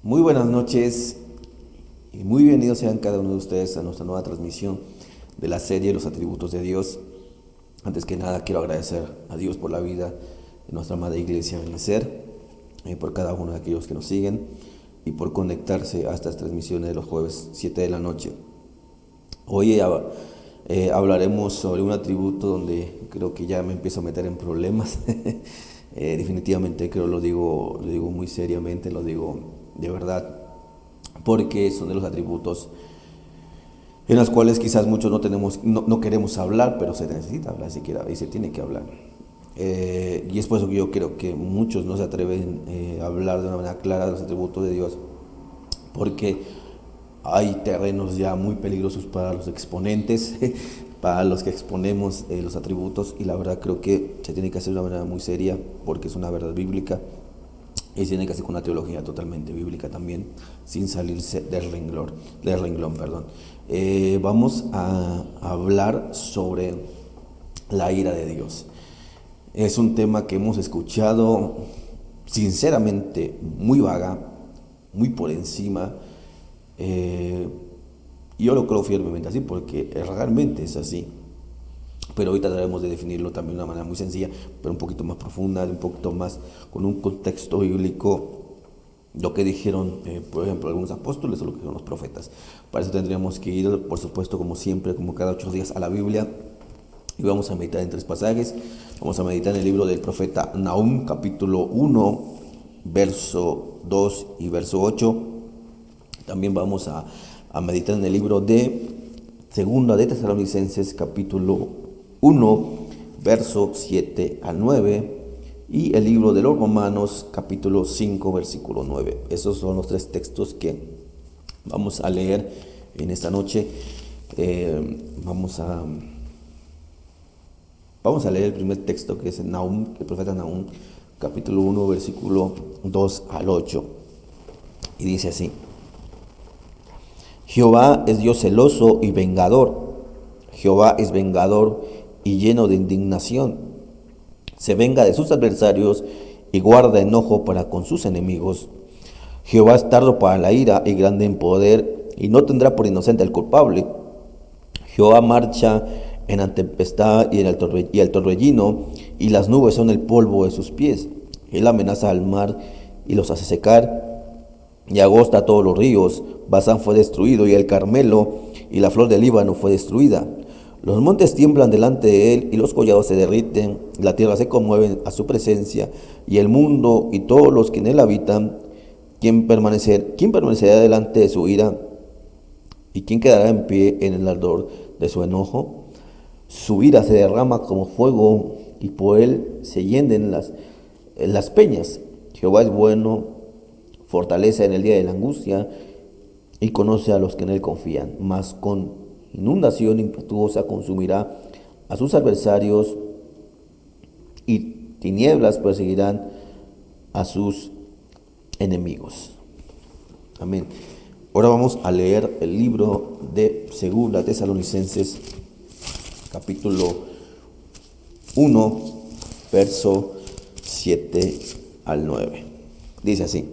Muy buenas noches y muy bienvenidos sean cada uno de ustedes a nuestra nueva transmisión de la serie Los Atributos de Dios. Antes que nada quiero agradecer a Dios por la vida de nuestra amada iglesia Benecer, por cada uno de aquellos que nos siguen y por conectarse a estas transmisiones de los jueves 7 de la noche. Hoy hablaremos sobre un atributo donde creo que ya me empiezo a meter en problemas. Definitivamente creo lo digo muy seriamente, lo digo de verdad, porque son de los atributos en los cuales quizás muchos no queremos hablar, pero se necesita hablar siquiera y se tiene que hablar. Y es por eso que yo creo que muchos no se atreven a hablar de una manera clara de los atributos de Dios, porque hay terrenos ya muy peligrosos para los exponentes, para los que exponemos los atributos, y la verdad creo que se tiene que hacer de una manera muy seria, porque es una verdad bíblica, y se tiene que hacer con una teología totalmente bíblica también, sin salirse del renglón. Vamos a hablar sobre la ira de Dios. Es un tema que hemos escuchado sinceramente muy vaga, muy por encima. Yo lo creo firmemente así porque realmente es así, pero hoy trataremos de definirlo también de una manera muy sencilla, pero un poquito más profunda, un poquito más con un contexto bíblico, lo que dijeron por ejemplo algunos apóstoles o lo que dijeron los profetas. Para eso tendríamos que ir, por supuesto, como siempre, como cada 8 días, a la Biblia, y vamos a meditar en 3 pasajes. Vamos a meditar en el libro del profeta Nahum, capítulo 1, verso 2 y verso 8. También vamos a meditar en el libro de Segunda de Tesalonicenses, capítulo 1, verso 7 al 9, y el libro de los Romanos, capítulo 5, versículo 9. Esos son los 3 textos que vamos a leer en esta noche. Vamos a leer el primer texto, que es Nahum, el profeta Nahum, capítulo 1, versículo 2 al 8, y dice así: Jehová es Dios celoso y vengador. Jehová es vengador y lleno de indignación. Se venga de sus adversarios y guarda enojo para con sus enemigos. Jehová es tardo para la ira y grande en poder, y no tendrá por inocente al culpable. Jehová marcha en la tempestad y el torbellino, y las nubes son el polvo de sus pies. Él amenaza al mar y los hace secar, y agosta todos los ríos. Basán fue destruido, y el Carmelo y la flor del Líbano fue destruida. Los montes tiemblan delante de él, y los collados se derriten. La tierra se conmueve a su presencia, y el mundo y todos los que en él habitan. ¿Quién permanecerá delante de su ira? ¿Y quién quedará en pie en el ardor de su enojo? Su ira se derrama como fuego, y por él se hienden las peñas. Jehová es bueno, fortaleza en el día de la angustia, y conoce a los que en él confían. Mas con inundación impetuosa consumirá a sus adversarios, y tinieblas perseguirán a sus enemigos. Amén. Ahora vamos a leer el libro de Segunda Tesalonicenses, capítulo 1, verso 7 al 9. Dice así: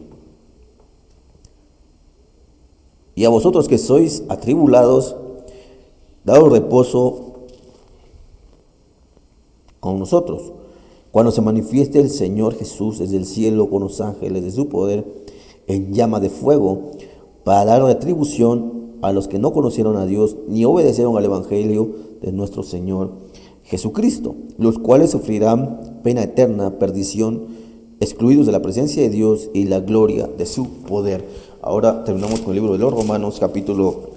Y a vosotros que sois atribulados, daos reposo con nosotros, cuando se manifieste el Señor Jesús desde el cielo con los ángeles de su poder en llama de fuego, para dar retribución a los que no conocieron a Dios ni obedecieron al evangelio de nuestro Señor Jesucristo, los cuales sufrirán pena eterna, perdición, excluidos de la presencia de Dios y la gloria de su poder. Ahora terminamos con el libro de los Romanos, capítulo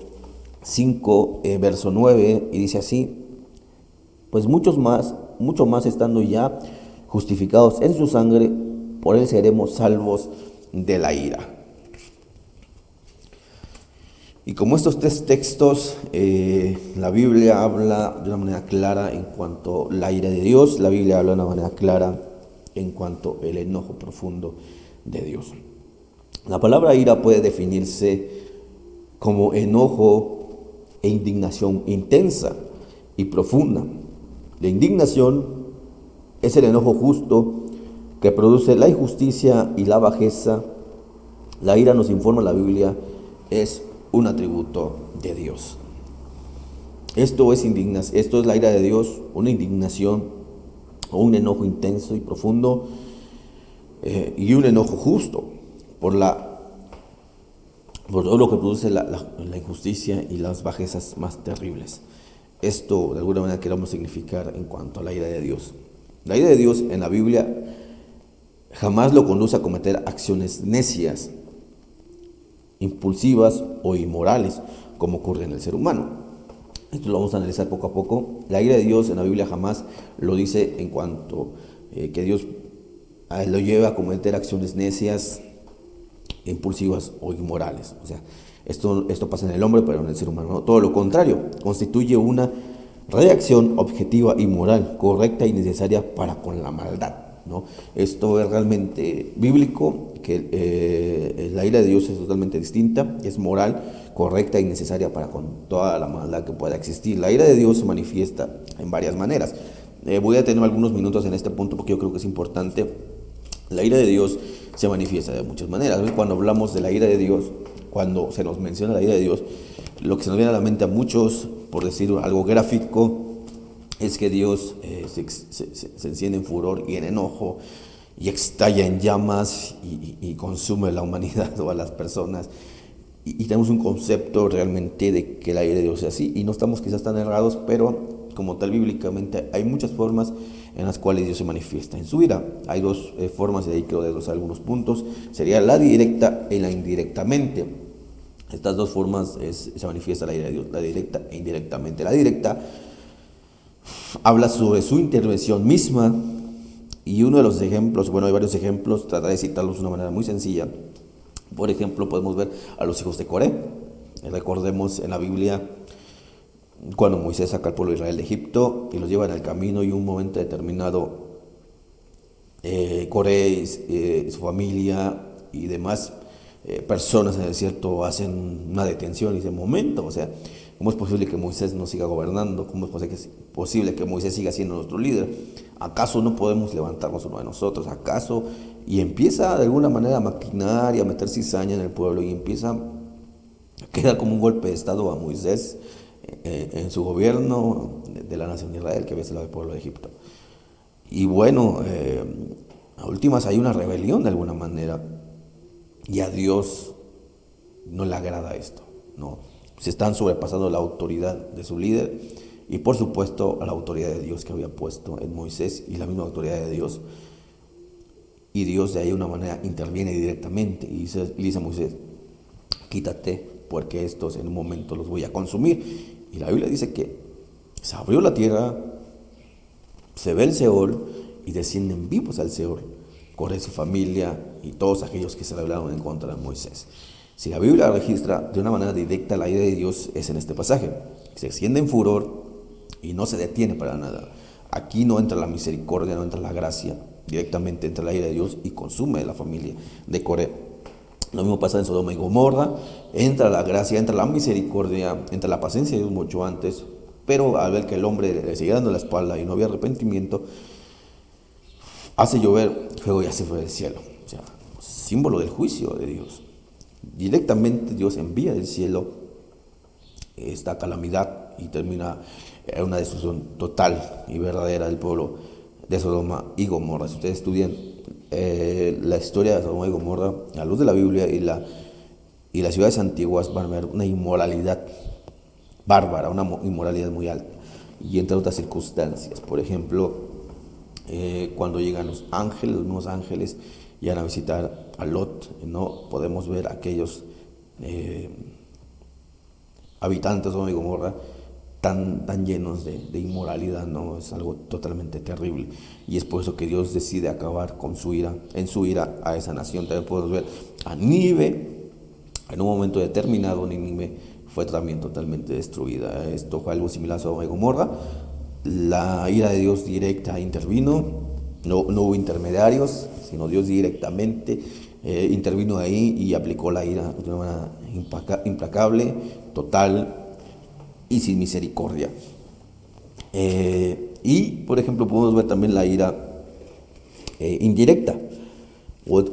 5, verso 9, y dice así: Pues mucho más estando ya justificados en su sangre, por él seremos salvos de la ira. Y como estos 3 textos, la Biblia habla de una manera clara en cuanto a la ira de Dios, la Biblia habla de una manera clara en cuanto al enojo profundo de Dios. La palabra ira puede definirse como enojo e indignación intensa y profunda. La indignación es el enojo justo que produce la injusticia y la bajeza La ira, nos informa la Biblia, es un atributo de Dios. Esto es la ira de Dios, una indignación o un enojo intenso y profundo, y un enojo justo por todo lo que produce la injusticia y las bajezas más terribles. Esto de alguna manera queremos significar en cuanto a la ira de Dios. La ira de Dios en la Biblia jamás lo conduce a cometer acciones necias, impulsivas o inmorales, como ocurre en el ser humano. Esto lo vamos a analizar poco a poco. La ira de Dios en la Biblia jamás lo dice en cuanto que Dios lo lleva a cometer acciones necias, impulsivas o inmorales. O sea, esto pasa en el hombre, pero en el ser humano no. Todo lo contrario, constituye una reacción objetiva y moral, correcta y necesaria para con la maldad, ¿no? Esto es realmente bíblico, que la ira de Dios es totalmente distinta, es moral, correcta y necesaria para con toda la maldad que pueda existir. La ira de Dios se manifiesta en varias maneras. Voy a tener algunos minutos en este punto porque yo creo que es importante. La ira de Dios se manifiesta de muchas maneras. Cuando hablamos de la ira de Dios, cuando se nos menciona la ira de Dios, lo que se nos viene a la mente a muchos, por decir algo gráfico, es que Dios se enciende en furor y en enojo y estalla en llamas y consume la humanidad o a las personas. Y tenemos un concepto realmente de que la ira de Dios es así, y no estamos quizás tan errados, pero como tal bíblicamente hay muchas formas en las cuales Dios se manifiesta en su ira. Hay dos formas, y ahí quiero desglosar algunos puntos. Sería la directa y la indirectamente. Estas dos formas se manifiesta la ira de Dios, la directa e indirectamente. La directa habla sobre su intervención misma, y uno de los ejemplos, bueno, hay varios ejemplos, trataré de citarlos de una manera muy sencilla. Por ejemplo, podemos ver a los hijos de Coré. Recordemos en la Biblia cuando Moisés saca al pueblo de Israel de Egipto y los lleva en el camino, y en un momento determinado Coré y su familia y demás personas en el desierto hacen una detención y dicen: momento, o sea, ¿cómo es posible que Moisés no siga gobernando? ¿Cómo es posible que Moisés siga siendo nuestro líder? ¿Acaso no podemos levantarnos uno de nosotros? ¿Acaso? Y empieza de alguna manera a maquinar y a meter cizaña en el pueblo, y empieza a quedar como un golpe de estado a Moisés en su gobierno de la nación de Israel, que había sido el pueblo de Egipto. Y bueno, a últimas hay una rebelión de alguna manera, y a Dios no le agrada esto, ¿no? Se están sobrepasando la autoridad de su líder y por supuesto a la autoridad de Dios que había puesto en Moisés, y la misma autoridad de Dios. Y Dios de ahí de una manera interviene directamente y le dice a Moisés: quítate, porque estos en un momento los voy a consumir. Y la Biblia dice que se abrió la tierra, se ve el Seol y descienden vivos al Seol, Coré, su familia y todos aquellos que se rebelaron en contra de Moisés. Si la Biblia registra de una manera directa la ira de Dios, es en este pasaje. Se extiende en furor y no se detiene para nada. Aquí no entra la misericordia, no entra la gracia, directamente entra la ira de Dios y consume la familia de Coré. Lo mismo pasa en Sodoma y Gomorra. Entra la gracia, entra la misericordia, entra la paciencia de Dios mucho antes, pero al ver que el hombre le seguía dando la espalda y no había arrepentimiento, hace llover fuego y azufre del cielo. O sea, símbolo del juicio de Dios. Directamente Dios envía del cielo esta calamidad y termina en una destrucción total y verdadera del pueblo de Sodoma y Gomorra. Si ustedes estudian la historia de Sodoma y Gomorra a la luz de la Biblia y las ciudades antiguas, van a ver una inmoralidad bárbara, una inmoralidad muy alta, y entre otras circunstancias. Por ejemplo, cuando llegan los mismos ángeles, llegan a visitar a Lot, ¿no? Podemos ver aquellos habitantes de Sodoma y Gomorra tan llenos de inmoralidad, ¿no? Es algo totalmente terrible, y es por eso que Dios decide acabar en su ira a esa nación. También podemos ver a Nínive, en un momento determinado Nínive fue también totalmente destruida. Esto fue algo similar a Sodoma y Gomorra. La ira de Dios directa intervino, no hubo intermediarios, sino Dios directamente intervino ahí y aplicó la ira de una manera implacable, total y sin misericordia. Y, por ejemplo, podemos ver también la ira indirecta.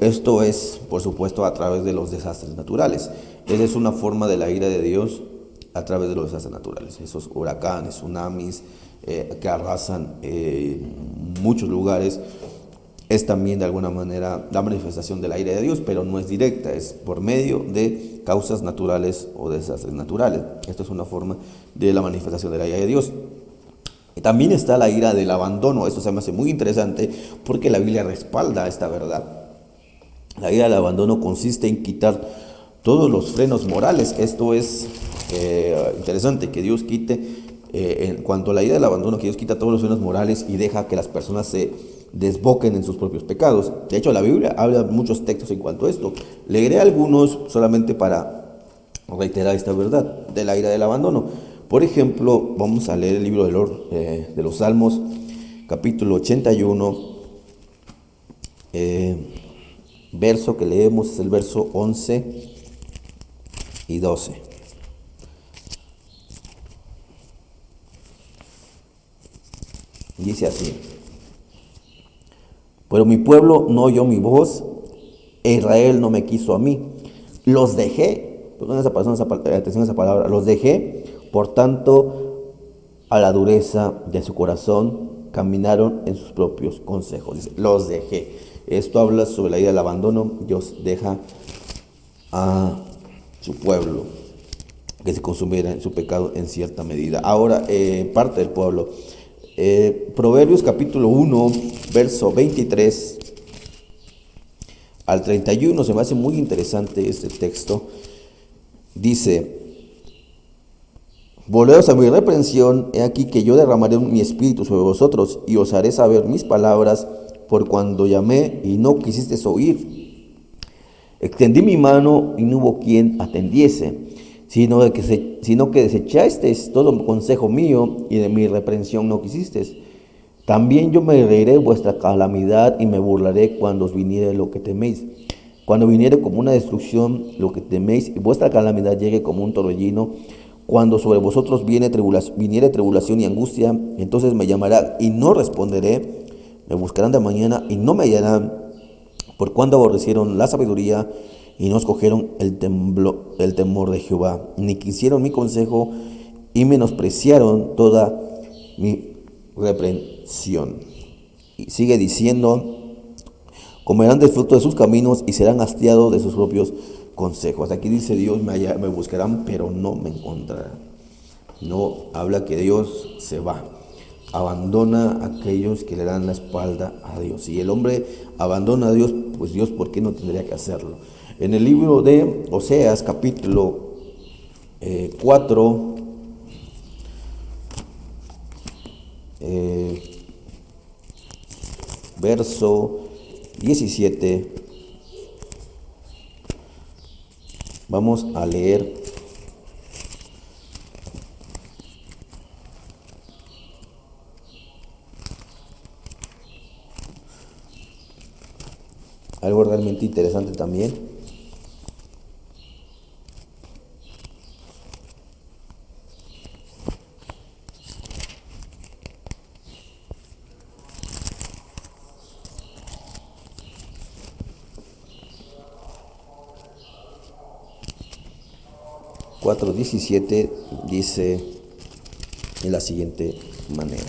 Esto es, por supuesto, a través de los desastres naturales. Esa es una forma de la ira de Dios a través de los desastres naturales. Esos huracanes, tsunamis que arrasan muchos lugares, es también de alguna manera la manifestación de la ira de Dios, pero no es directa, es por medio de causas naturales o desastres naturales. Esto es una forma de la manifestación de la ira de Dios. Y también está la ira del abandono. Esto se me hace muy interesante porque la Biblia respalda esta verdad. La ira del abandono consiste en quitar todos los frenos morales. Esto es interesante, que Dios quite, en cuanto a la ira del abandono, que Dios quita todos los frenos morales y deja que las personas se desboquen en sus propios pecados. De hecho, la Biblia habla muchos textos en cuanto a esto. Leeré algunos solamente para reiterar esta verdad de la ira del abandono. Por ejemplo, vamos a leer el libro de los Salmos, capítulo 81, verso que leemos es el verso 11 y 12. Dice así: pero mi pueblo no oyó mi voz, e Israel no me quiso a mí. Los dejé, atención a esa palabra, los dejé, por tanto, a la dureza de su corazón, caminaron en sus propios consejos. Dice, los dejé. Esto habla sobre la ira del abandono. Dios deja a su pueblo que se consumiera en su pecado en cierta medida. Ahora, parte del pueblo. Proverbios capítulo 1, verso 23 al 31, se me hace muy interesante este texto. Dice: volveos a mi reprensión, he aquí que yo derramaré mi espíritu sobre vosotros, y os haré saber mis palabras, por cuando llamé y no quisisteis oír. Extendí mi mano y no hubo quien atendiese, sino que desechasteis todo consejo mío, y de mi reprensión no quisisteis. También yo me reiré vuestra calamidad y me burlaré cuando os viniere lo que teméis. Cuando viniere como una destrucción lo que teméis, y vuestra calamidad llegue como un torbellino, cuando sobre vosotros viniere tribulación y angustia, entonces me llamará y no responderé, me buscarán de mañana y no me hallarán, por cuando aborrecieron la sabiduría y no escogieron el temor de Jehová, ni quisieron mi consejo y menospreciaron toda mi reprensión. Y sigue diciendo: comerán del fruto de sus caminos y serán hastiados de sus propios consejos. Aquí dice Dios, me buscarán, pero no me encontrarán. No habla que Dios se va, abandona a aquellos que le dan la espalda a Dios. Si el hombre abandona a Dios, pues Dios, ¿por qué no tendría que hacerlo? En el libro de Oseas, capítulo 4, verso 17, vamos a leer algo realmente interesante también. Cuatro 17 dice de la siguiente manera: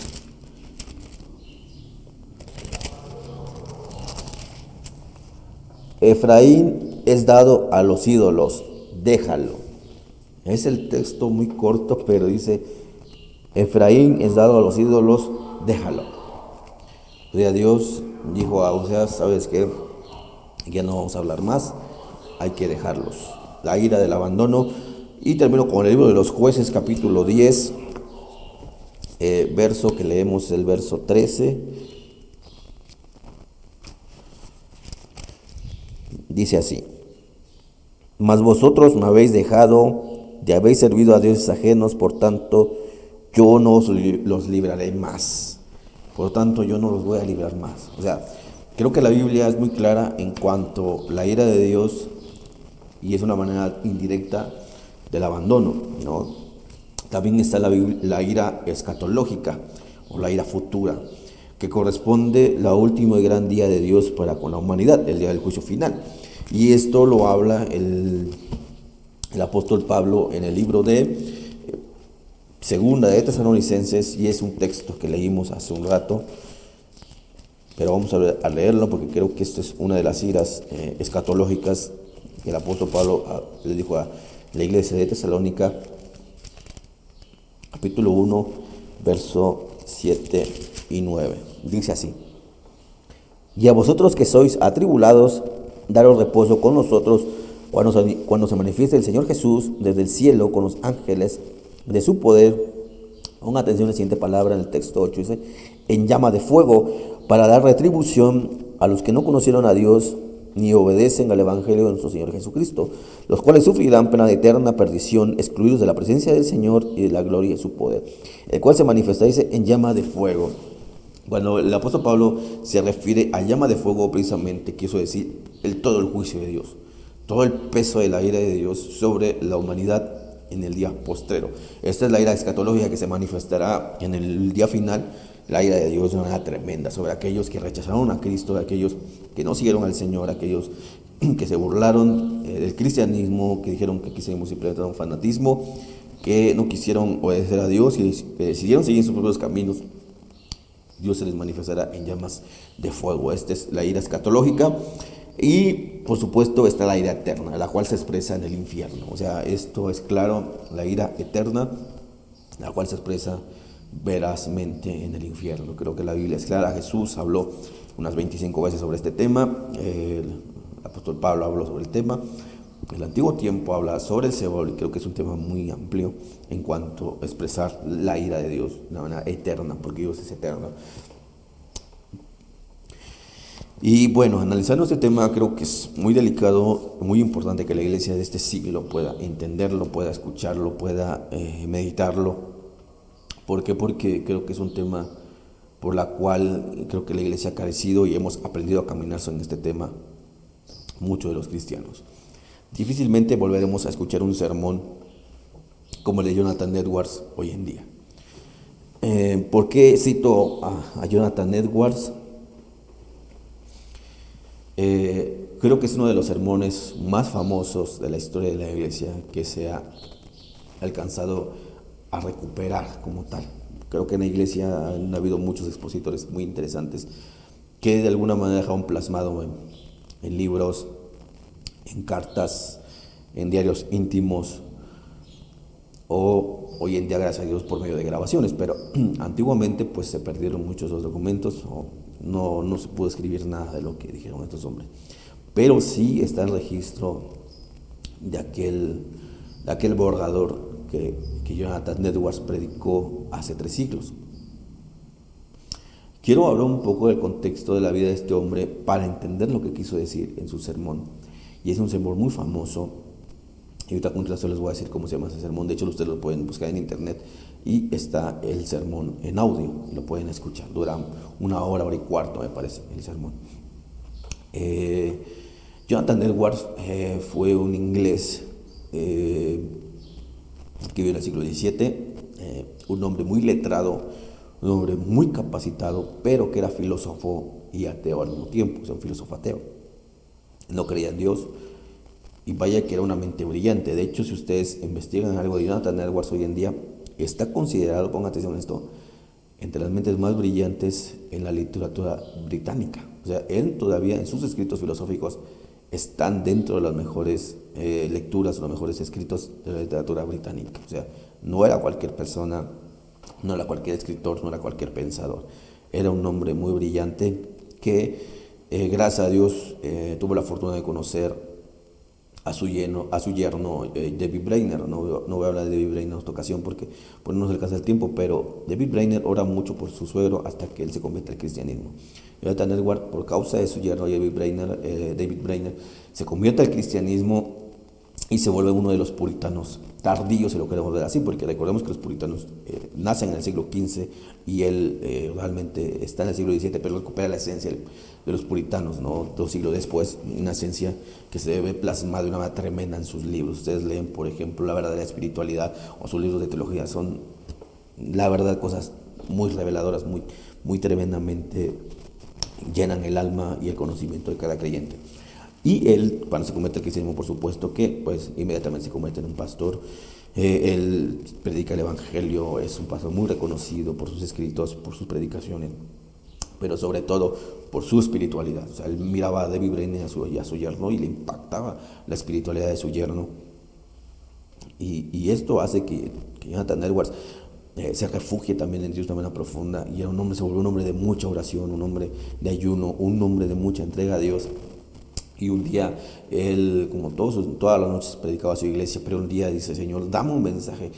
Efraín es dado a los ídolos, déjalo. Es el texto muy corto, pero dice: Efraín es dado a los ídolos, déjalo. O sea, Dios dijo a Oseas: ¿sabes qué? Ya no vamos a hablar más, hay que dejarlos. La ira del abandono. Y termino con el libro de los Jueces, capítulo 10, verso que leemos, el verso 13. Dice así: mas vosotros me habéis dejado, y habéis servido a dioses ajenos, por tanto yo no los libraré más. Por tanto yo no los voy a librar más. O sea, creo que la Biblia es muy clara en cuanto a la ira de Dios, y es una manera indirecta del abandono, ¿no? También está la ira escatológica o la ira futura. que corresponde la último y gran día de Dios para con la humanidad, el día del juicio final. Y esto lo habla el apóstol Pablo en el libro de Segunda de Tesalonicenses, y es un texto que leímos hace un rato, pero vamos a leerlo porque creo que esto es una de las iras escatológicas que el apóstol Pablo le dijo a la iglesia de Tesalónica, capítulo 1, verso 7 y 9. Dice así: y a vosotros que sois atribulados, daros reposo con nosotros cuando se manifieste el Señor Jesús desde el cielo con los ángeles de su poder. Pongan atención a la siguiente palabra en el texto 8, dice: en llama de fuego, para dar retribución a los que no conocieron a Dios ni obedecen al Evangelio de nuestro Señor Jesucristo, los cuales sufrirán pena de eterna perdición, excluidos de la presencia del Señor y de la gloria de su poder, el cual se manifiesta, dice, en llama de fuego. Cuando el apóstol Pablo se refiere a llama de fuego, precisamente quiso decir todo el juicio de Dios, todo el peso de la ira de Dios sobre la humanidad en el día postrero. Esta es la ira escatológica que se manifestará en el día final, la ira de Dios de una manera tremenda sobre aquellos que rechazaron a Cristo, aquellos que no siguieron al Señor, aquellos que se burlaron del cristianismo, que dijeron que quisimos implementar un fanatismo, que no quisieron obedecer a Dios y decidieron seguir sus propios caminos. Dios se les manifestará en llamas de fuego. Esta es la ira escatológica. Y por supuesto está la ira eterna, la cual se expresa en el infierno. O sea, esto es claro, la ira eterna, la cual se expresa verazmente en el infierno. Creo que la Biblia es clara. Jesús habló unas 25 veces sobre este tema. El apóstol Pablo habló sobre el tema. El Antiguo Tiempo habla sobre el Seol, y creo que es un tema muy amplio en cuanto a expresar la ira de Dios de una manera eterna, porque Dios es eterno. Y bueno, analizando este tema, creo que es muy delicado, muy importante que la iglesia de este siglo pueda entenderlo, pueda escucharlo, pueda meditarlo. ¿Por qué? Porque creo que es un tema por la cual creo que la iglesia ha carecido y hemos aprendido a caminar sobre este tema muchos de los cristianos. Difícilmente volveremos a escuchar un sermón como el de Jonathan Edwards hoy en día. ¿Por qué cito a Jonathan Edwards? Creo que es uno de los sermones más famosos de la historia de la iglesia que se ha alcanzado a recuperar como tal. Creo que en la iglesia han habido muchos expositores muy interesantes que de alguna manera dejaron plasmado en libros, en cartas, en diarios íntimos, o hoy en día, gracias a Dios, por medio de grabaciones, pero antiguamente pues se perdieron muchos de los documentos, o no se pudo escribir nada de lo que dijeron estos hombres, pero sí está el registro de aquel borrador que Jonathan Edwards predicó hace 3 siglos. Quiero hablar un poco del contexto de la vida de este hombre para entender lo que quiso decir en su sermón. Y es un sermón muy famoso. Y ahorita a continuación les voy a decir cómo se llama ese sermón. De hecho, ustedes lo pueden buscar en internet y está el sermón en audio. Lo pueden escuchar. Dura 1 hora, 1 hora y cuarto, me parece, el sermón. Jonathan Edwards fue un inglés que vivió en el siglo XVII. Un hombre muy letrado, un hombre muy capacitado, pero que era filósofo y ateo al mismo tiempo. O sea, un filósofo ateo. No creía en Dios. Y vaya que era una mente brillante. De hecho, si ustedes investigan algo de Jonathan Edwards hoy en día, está considerado, pongan atención a esto, entre las mentes más brillantes en la literatura británica. O sea, él todavía en sus escritos filosóficos están dentro de las mejores lecturas, los mejores escritos de la literatura británica. O sea, no era cualquier persona, no era cualquier escritor, no era cualquier pensador. Era un hombre muy brillante que, gracias a Dios, tuvo la fortuna de conocer a su yerno David Brainerd. No voy a hablar de David Brainerd en esta ocasión porque no nos alcanza el tiempo, pero David Brainerd ora mucho por su suegro hasta que él se convierte al cristianismo. Jonathan Edwards, por causa de su yerno David Brainerd, se convierte al cristianismo y se vuelve uno de los puritanos tardíos, si lo queremos ver así, porque recordemos que los puritanos nacen en el siglo XV y él realmente está en el siglo XVII, pero recupera la esencia de los puritanos, ¿no? 2 siglos después, una esencia que se ve plasmada de una manera tremenda en sus libros. Ustedes leen, por ejemplo, La verdadera espiritualidad o sus libros de teología, son la verdad cosas muy reveladoras, muy tremendamente llenan el alma y el conocimiento de cada creyente. Y él, cuando se convierte al cristianismo, por supuesto que pues inmediatamente se convierte en un pastor. Él predica el evangelio, es un pastor muy reconocido por sus escritos, por sus predicaciones, pero sobre todo por su espiritualidad. O sea, él miraba a Debbie Brennan y a su yerno y le impactaba la espiritualidad de su yerno. Y esto hace que Jonathan Edwards se refugie también en Dios de una manera profunda, y era un hombre, se volvió un hombre de mucha oración, un hombre de ayuno, un hombre de mucha entrega a Dios. Y un día él, como todas las noches, predicaba a su iglesia, pero un día dice: Señor, dame un mensaje,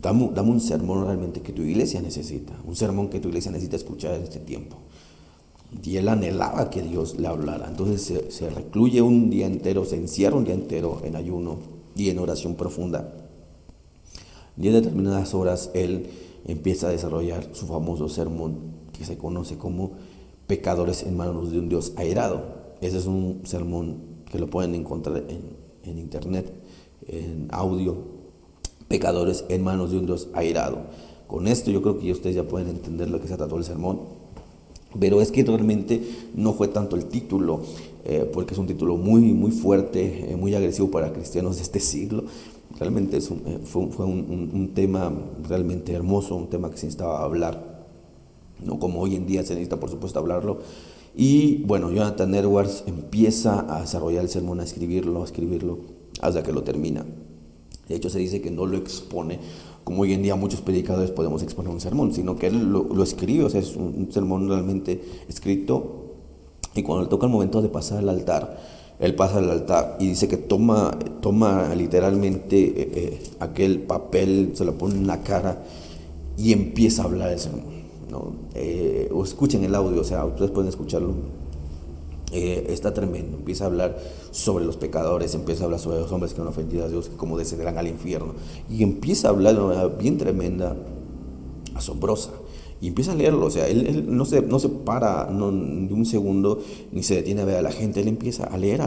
dame un sermón realmente que tu iglesia necesita, un sermón que tu iglesia necesita escuchar en este tiempo. Y él anhelaba que Dios le hablara. Entonces se recluye un día entero, se encierra un día entero en ayuno y en oración profunda. Y en determinadas horas él empieza a desarrollar su famoso sermón que se conoce como Pecadores en manos de un Dios airado. Ese es un sermón que lo pueden encontrar en internet, en audio. Pecadores en manos de un Dios airado. Con esto yo creo que ustedes ya pueden entender lo que se trató el sermón. Pero es que realmente no fue tanto el título, porque es un título muy fuerte, muy agresivo para cristianos de este siglo. Realmente fue un tema realmente hermoso, un tema que se necesitaba hablar, no como hoy en día se necesita, por supuesto, hablarlo. Y bueno, Jonathan Edwards empieza a desarrollar el sermón, a escribirlo, hasta que lo termina. De hecho, se dice que no lo expone como hoy en día muchos predicadores podemos exponer un sermón, sino que él lo escribe. O sea, es un sermón realmente escrito, y cuando le toca el momento de pasar al altar, él pasa al altar y dice que toma literalmente aquel papel, se lo pone en la cara y empieza a hablar el sermón, ¿no? O escuchen el audio, o sea, ustedes pueden escucharlo. Está tremendo. Empieza a hablar sobre los pecadores, empieza a hablar sobre los hombres que han ofendido a Dios, que como descenderán al infierno, y empieza a hablar de una manera bien tremenda, asombrosa, y empieza a leerlo. O sea, él no se para ni un segundo, ni se detiene a ver a la gente. Él empieza a leer.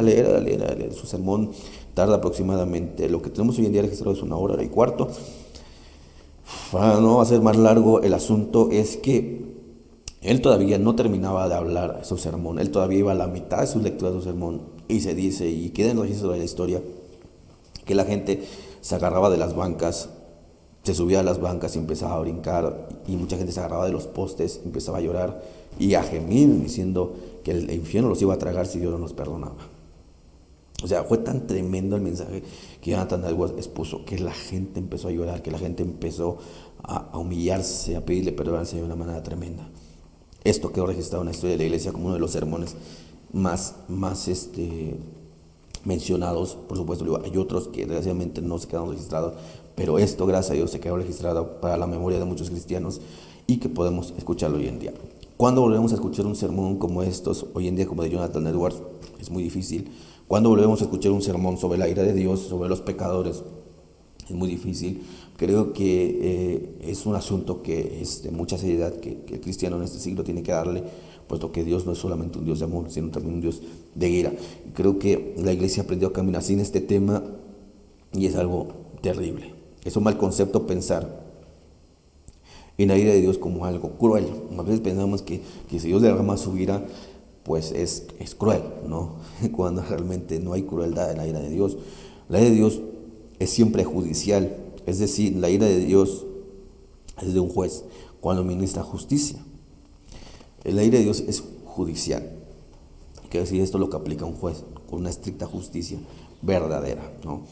Su sermón tarda aproximadamente, lo que tenemos hoy en día registrado es 1 hora y cuarto. Para no hacer más largo el asunto, es que él todavía no terminaba de hablar su sermón, él todavía iba a la mitad de su lectura de su sermón, y se dice, y queda en el registro de la historia, que la gente se agarraba de las bancas, se subía a las bancas y empezaba a brincar, y mucha gente se agarraba de los postes, empezaba a llorar y a gemir, diciendo que el infierno los iba a tragar si Dios no los perdonaba. O sea, fue tan tremendo el mensaje que Jonathan Edwards expuso, que la gente empezó a llorar, que la gente empezó a humillarse, a pedirle perdón al Señor de una manera tremenda. Esto quedó registrado en la historia de la iglesia como uno de los sermones más mencionados. Por supuesto, hay otros que desgraciadamente no se quedaron registrados, pero esto, gracias a Dios, se quedó registrado para la memoria de muchos cristianos y que podemos escucharlo hoy en día. ¿Cuándo volvemos a escuchar un sermón como estos hoy en día, como de Jonathan Edwards? Es muy difícil. ¿Cuándo volvemos a escuchar un sermón sobre la ira de Dios, sobre los pecadores? Es muy difícil. Creo que es un asunto que es de mucha seriedad, que el cristiano en este siglo tiene que darle, puesto que Dios no es solamente un Dios de amor, sino también un Dios de ira. Y creo que la iglesia aprendió a caminar sin este tema, y es algo terrible. Es un mal concepto pensar en la ira de Dios como algo cruel. A veces pensamos que si Dios derrama su ira, pues es cruel, ¿no? Cuando realmente no hay crueldad en la ira de Dios. La ira de Dios es siempre judicial, es decir, la ira de Dios es de un juez cuando ministra justicia. La ira de Dios es judicial, quiere decir esto lo que aplica un juez, con una estricta justicia verdadera, ¿no?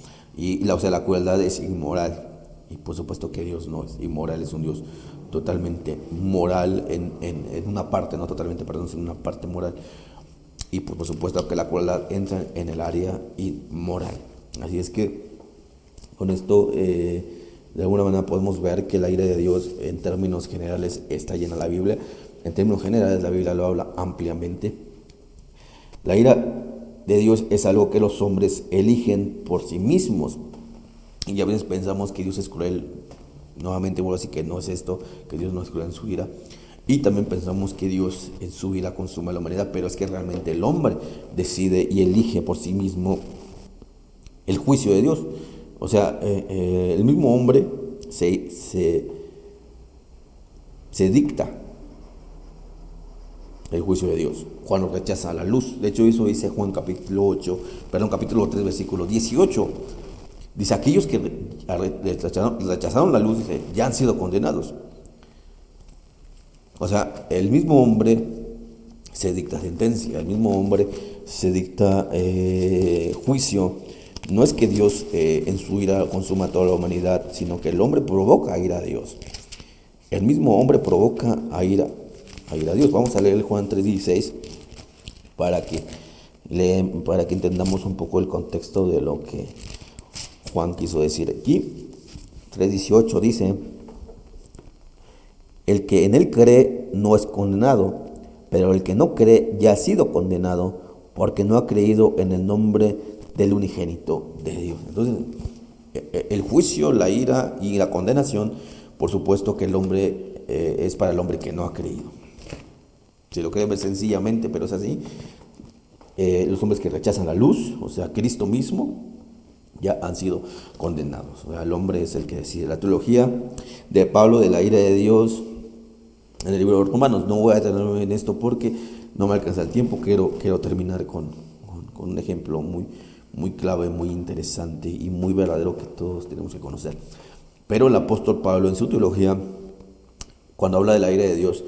O sea, la crueldad es inmoral, y por supuesto que Dios no es inmoral, es un Dios totalmente moral en una parte, no totalmente, perdón, sino en una parte moral. Y por supuesto que la crueldad entra en el área inmoral. Así es que con esto, de alguna manera podemos ver que la ira de Dios en términos generales está llena la Biblia. En términos generales la Biblia lo habla ampliamente. La ira de Dios es algo que los hombres eligen por sí mismos. Y a veces pensamos que Dios es cruel. Nuevamente vuelvo a decir que no es esto, que Dios no es cruel en su ira. Y también pensamos que Dios en su ira consume a la humanidad, pero es que realmente el hombre decide y elige por sí mismo el juicio de Dios. O sea, el mismo hombre se se dicta el juicio de Dios cuando rechaza la luz. De hecho, eso dice Juan capítulo 3, versículo 18. Dice, aquellos que rechazaron la luz, dice, ya han sido condenados. O sea, el mismo hombre se dicta sentencia, el mismo hombre se dicta juicio. No es que Dios en su ira consuma a toda la humanidad, sino que el hombre provoca ira a Dios. El mismo hombre provoca a ira a Dios. Vamos a leer el Juan 3:16 para que entendamos un poco el contexto de lo que Juan quiso decir aquí. 3:18 dice, el que en él cree no es condenado, pero el que no cree ya ha sido condenado porque no ha creído en el nombre del unigénito de Dios. Entonces, el juicio, la ira y la condenación, por supuesto que el hombre es para el hombre que no ha creído. Si lo quieren ver sencillamente, pero es así. Los hombres que rechazan la luz, o sea, Cristo mismo, ya han sido condenados. O sea, el hombre es el que decide. La teología de Pablo de la ira de Dios en el libro de Romanos. No voy a detenerme en esto porque no me alcanza el tiempo. Quiero terminar con un ejemplo muy clave, muy interesante y muy verdadero que todos tenemos que conocer. Pero el apóstol Pablo en su teología, cuando habla de la ira de Dios,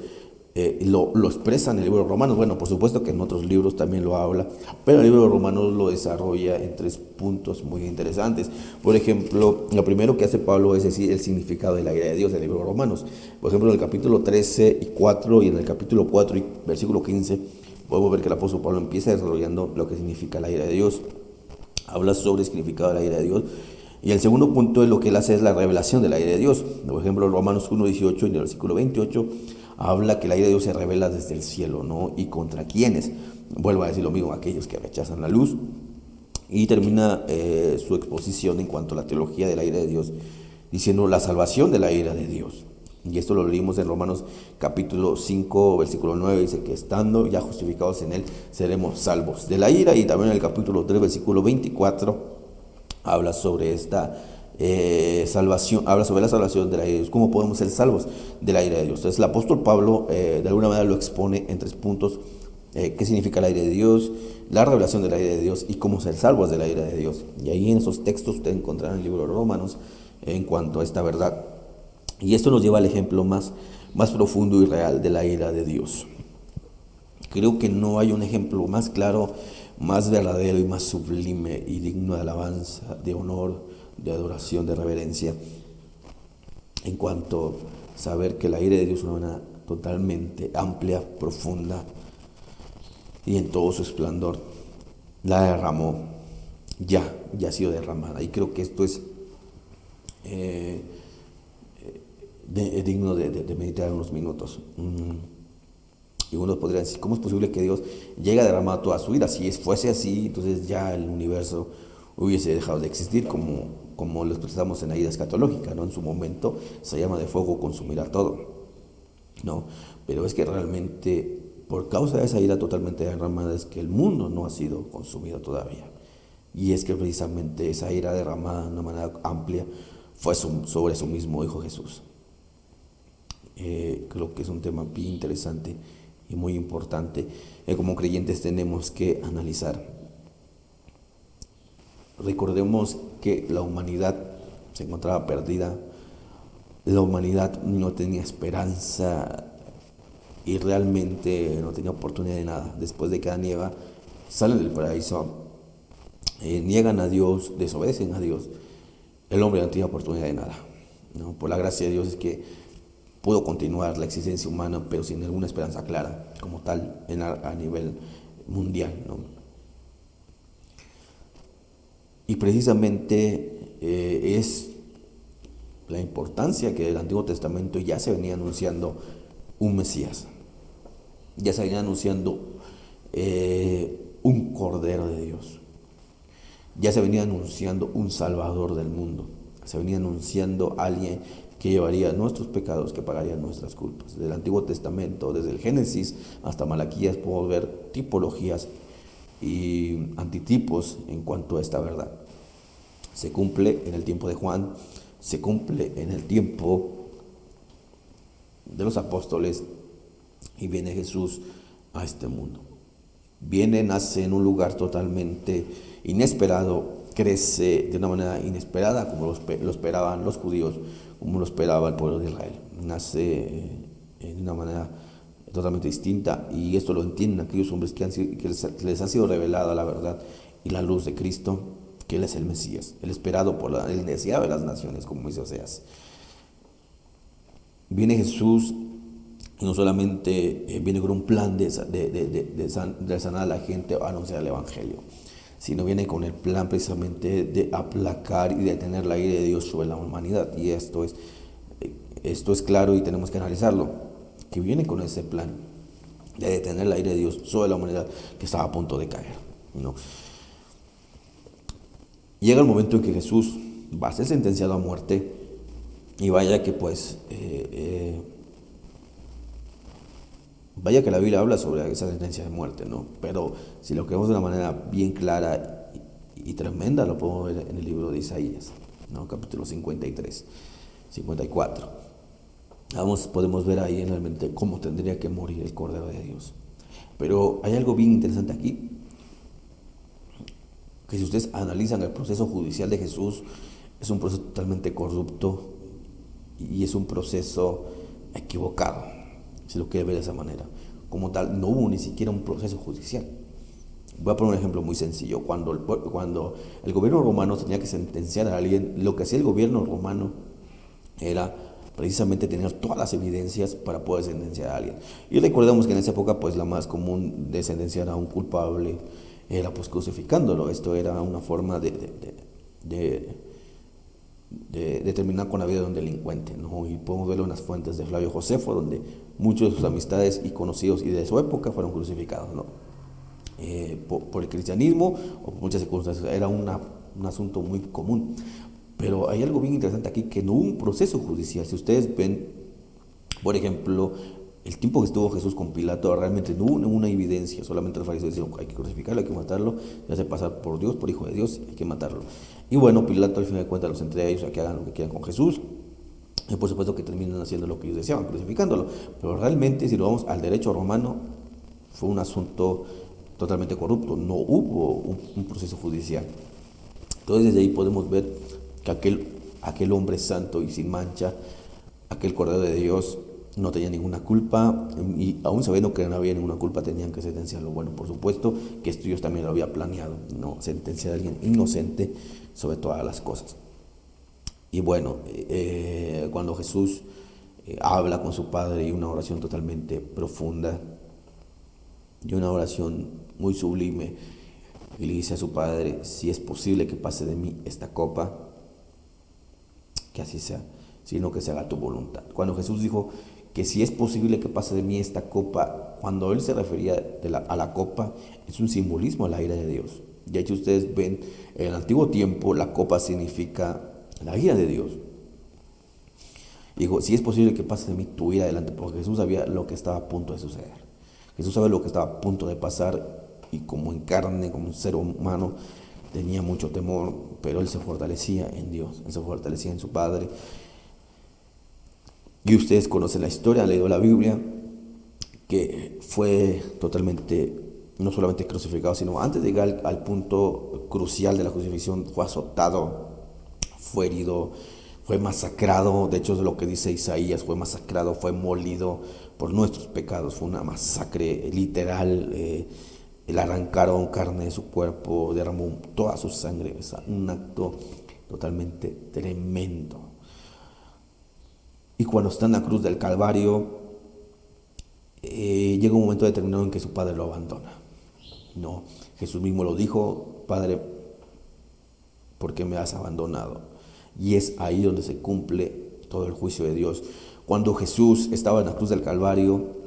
lo expresa en el libro de Romanos. Bueno, por supuesto que en otros libros también lo habla, pero el libro de Romanos lo desarrolla en 3 puntos muy interesantes. Por ejemplo, lo primero que hace Pablo es decir el significado de la ira de Dios del libro de Romanos. Por ejemplo, en el capítulo 13 y 4 y en el capítulo 4 y versículo 15, podemos ver que el apóstol Pablo empieza desarrollando lo que significa la ira de Dios. Habla sobre el significado de la ira de Dios. Y el segundo punto de lo que él hace es la revelación de la ira de Dios. Por ejemplo, en Romanos 1:18 y en el versículo 28 habla que la ira de Dios se revela desde el cielo, ¿no? ¿Y contra quiénes? Vuelvo a decir lo mismo, aquellos que rechazan la luz. Y termina su exposición en cuanto a la teología de la ira de Dios, diciendo la salvación de la ira de Dios. Y esto lo leímos en Romanos capítulo 5, versículo 9, dice que estando ya justificados en él, seremos salvos de la ira. Y también en el capítulo 3, versículo 24, habla sobre esta salvación, habla sobre la salvación de la ira de Dios, cómo podemos ser salvos de la ira de Dios. Entonces el apóstol Pablo de alguna manera lo expone en 3 puntos, qué significa la ira de Dios, la revelación de la ira de Dios y cómo ser salvos de la ira de Dios. Y ahí en esos textos ustedes encontrarán el libro de Romanos en cuanto a esta verdad. Y esto nos lleva al ejemplo más profundo y real de la ira de Dios. Creo que no hay un ejemplo más claro, más verdadero y más sublime y digno de alabanza, de honor, de adoración, de reverencia, en cuanto a saber que la ira de Dios es una totalmente amplia, profunda y en todo su esplendor la derramó, ya ha sido derramada. Y creo que esto es digno de meditar unos minutos. Y uno podría decir, ¿cómo es posible que Dios llegue a derramar toda su ira? Si fuese así, entonces ya el universo hubiese dejado de existir, como lo expresamos en la ira escatológica, ¿no? En su momento se llama de fuego consumirá todo, ¿no? Pero es que realmente, por causa de esa ira totalmente derramada, es que el mundo no ha sido consumido todavía. Y es que precisamente esa ira derramada de una manera amplia fue sobre su mismo Hijo Jesús. Creo que es un tema bien interesante y muy importante como creyentes tenemos que analizar. Recordemos que la humanidad se encontraba perdida, la humanidad no tenía esperanza y realmente no tenía oportunidad de nada. Después de que Adán y Eva salen del paraíso, niegan a Dios, desobedecen a Dios, el hombre no tenía oportunidad de nada, ¿no? Por la gracia de Dios es que pudo continuar la existencia humana, pero sin ninguna esperanza clara, como tal, a nivel mundial, ¿no? Y precisamente es la importancia que el Antiguo Testamento ya se venía anunciando un Mesías, ya se venía anunciando un Cordero de Dios, ya se venía anunciando un Salvador del mundo, se venía anunciando a alguien que llevaría nuestros pecados, que pagaría nuestras culpas. Desde el Antiguo Testamento, desde el Génesis hasta Malaquías, podemos ver tipologías y antitipos en cuanto a esta verdad. Se cumple en el tiempo de Juan, se cumple en el tiempo de los apóstoles y viene Jesús a este mundo. Viene, nace en un lugar totalmente inesperado, crece de una manera inesperada, como lo esperaban los judíos, como lo esperaba el pueblo de Israel. Nace de una manera totalmente distinta, y esto lo entienden aquellos hombres que les ha sido revelada la verdad y la luz de Cristo, que Él es el Mesías, el esperado por el deseado de las naciones, como dice Oseas. Viene Jesús y no solamente viene con un plan de sanar a la gente o anunciar el Evangelio, sino viene con el plan precisamente de aplacar y detener la ira de Dios sobre la humanidad. Y esto es claro y tenemos que analizarlo, que viene con ese plan de detener la ira de Dios sobre la humanidad que estaba a punto de caer, ¿no? Llega el momento en que Jesús va a ser sentenciado a muerte, y vaya que vaya que la Biblia habla sobre esa sentencia de muerte, ¿no? Pero si lo queremos de una manera bien clara y tremenda, lo podemos ver en el libro de Isaías, ¿no? Capítulo 53, 54. Podemos ver ahí realmente cómo tendría que morir el Cordero de Dios. Pero hay algo bien interesante aquí, que si ustedes analizan el proceso judicial de Jesús, es un proceso totalmente corrupto y es un proceso equivocado, si lo quiere ver de esa manera. Como tal, no hubo ni siquiera un proceso judicial. Voy a poner un ejemplo muy sencillo. Cuando el gobierno romano tenía que sentenciar a alguien, lo que hacía el gobierno romano era precisamente tener todas las evidencias para poder sentenciar a alguien. Y recordemos que en esa época, pues la más común de sentenciar a un culpable era pues crucificándolo. Esto era una forma de terminar con la vida de un delincuente, ¿no? Y podemos verlo en las fuentes de Flavio Josefo, donde muchos de sus amistades y conocidos y de su época fueron crucificados, ¿no? Por el cristianismo o por muchas circunstancias. Era un asunto muy común. Pero hay algo bien interesante aquí, que no hubo un proceso judicial. Si ustedes ven, por ejemplo, el tiempo que estuvo Jesús con Pilato, realmente no hubo ninguna evidencia. Solamente los fariseos decían: hay que crucificarlo, hay que matarlo, se hace pasar por Dios, por hijo de Dios, hay que matarlo. Y bueno, Pilato al final de cuentas los entrega a ellos a que hagan lo que quieran con Jesús. Y por supuesto que terminan haciendo lo que ellos deseaban, crucificándolo. Pero realmente, si lo vamos al derecho romano, fue un asunto totalmente corrupto. No hubo un proceso judicial. Entonces desde ahí podemos ver que aquel hombre santo y sin mancha, aquel Cordero de Dios, no tenía ninguna culpa, y aún sabiendo que no había ninguna culpa, tenían que sentenciarlo. Bueno, por supuesto que esto Dios también lo había planeado, no sentenciar a alguien inocente sobre todas las cosas. Y bueno, cuando Jesús habla con su Padre, y una oración totalmente profunda y una oración muy sublime, y le dice a su Padre: si es posible que pase de mí esta copa, que así sea, sino que se haga tu voluntad. Cuando Jesús dijo que si es posible que pase de mí esta copa, cuando Él se refería a la copa, es un simbolismo a la ira de Dios. De hecho, ustedes ven, en el antiguo tiempo la copa significa la ira de Dios. Dijo: si es posible que pase de mí tu ira adelante, porque Jesús sabía lo que estaba a punto de suceder. Jesús sabe lo que estaba a punto de pasar, y como en carne, como un ser humano, tenía mucho temor, pero Él se fortalecía en Dios, Él se fortalecía en su Padre. Y ustedes conocen la historia, han leído la Biblia, que fue totalmente, no solamente crucificado, sino antes de llegar al punto crucial de la crucifixión, fue azotado, fue herido, fue masacrado. De hecho, es lo que dice Isaías: fue masacrado, fue molido por nuestros pecados. Fue una masacre literal. Le arrancaron carne de su cuerpo, derramó toda su sangre. Es un acto totalmente tremendo. Y cuando está en la cruz del Calvario, llega un momento determinado en que su Padre lo abandona. No, Jesús mismo lo dijo: Padre, ¿por qué me has abandonado? Y es ahí donde se cumple todo el juicio de Dios. Cuando Jesús estaba en la cruz del Calvario,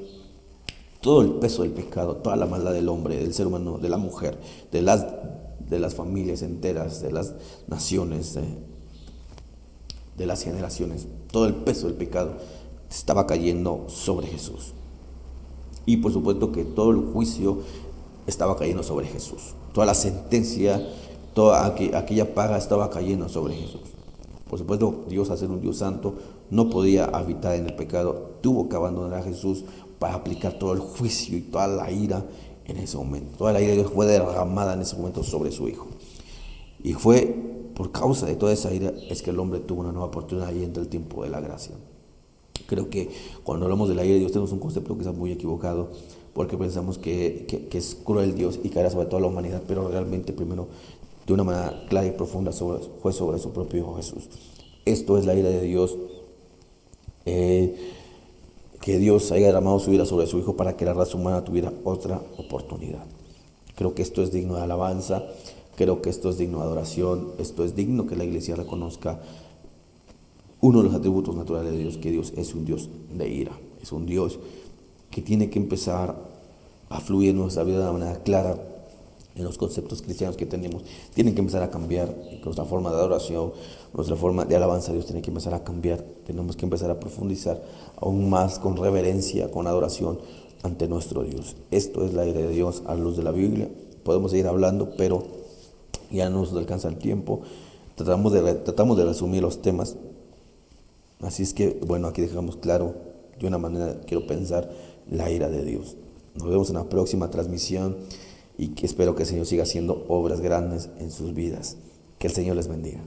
todo el peso del pecado, toda la maldad del hombre, del ser humano, de la mujer, de las familias enteras, de las naciones, de las generaciones, todo el peso del pecado estaba cayendo sobre Jesús. Y por supuesto que todo el juicio estaba cayendo sobre Jesús. Toda la sentencia, toda aquella paga estaba cayendo sobre Jesús. Por supuesto, Dios, al ser un Dios santo, no podía habitar en el pecado. Tuvo que abandonar a Jesús para aplicar todo el juicio y toda la ira en ese momento. Toda la ira de Dios fue derramada en ese momento sobre su Hijo. Y fue por causa de toda esa ira es que el hombre tuvo una nueva oportunidad y entra el tiempo de la gracia. Creo que cuando hablamos de la ira de Dios tenemos un concepto que está muy equivocado, porque pensamos que es cruel Dios y caerá sobre toda la humanidad, pero realmente primero de una manera clara y profunda fue sobre su propio Hijo Jesús. Esto es la ira de Dios, que Dios haya derramado su ira sobre su Hijo para que la raza humana tuviera otra oportunidad. Creo que esto es digno de alabanza, creo que esto es digno de adoración, esto es digno que la iglesia reconozca uno de los atributos naturales de Dios, que Dios es un Dios de ira, es un Dios que tiene que empezar a fluir en nuestra vida de una manera clara en los conceptos cristianos que tenemos. Tienen que empezar a cambiar nuestra forma de adoración, nuestra forma de alabanza a Dios tiene que empezar a cambiar. Tenemos que empezar a profundizar aún más con reverencia, con adoración ante nuestro Dios. Esto es la ira de Dios a la luz de la Biblia. Podemos seguir hablando, pero ya no nos alcanza el tiempo. Tratamos de resumir los temas. Así es que, bueno, aquí dejamos claro, de una manera quiero pensar, la ira de Dios. Nos vemos en la próxima transmisión y que espero que el Señor siga haciendo obras grandes en sus vidas. Que el Señor les bendiga.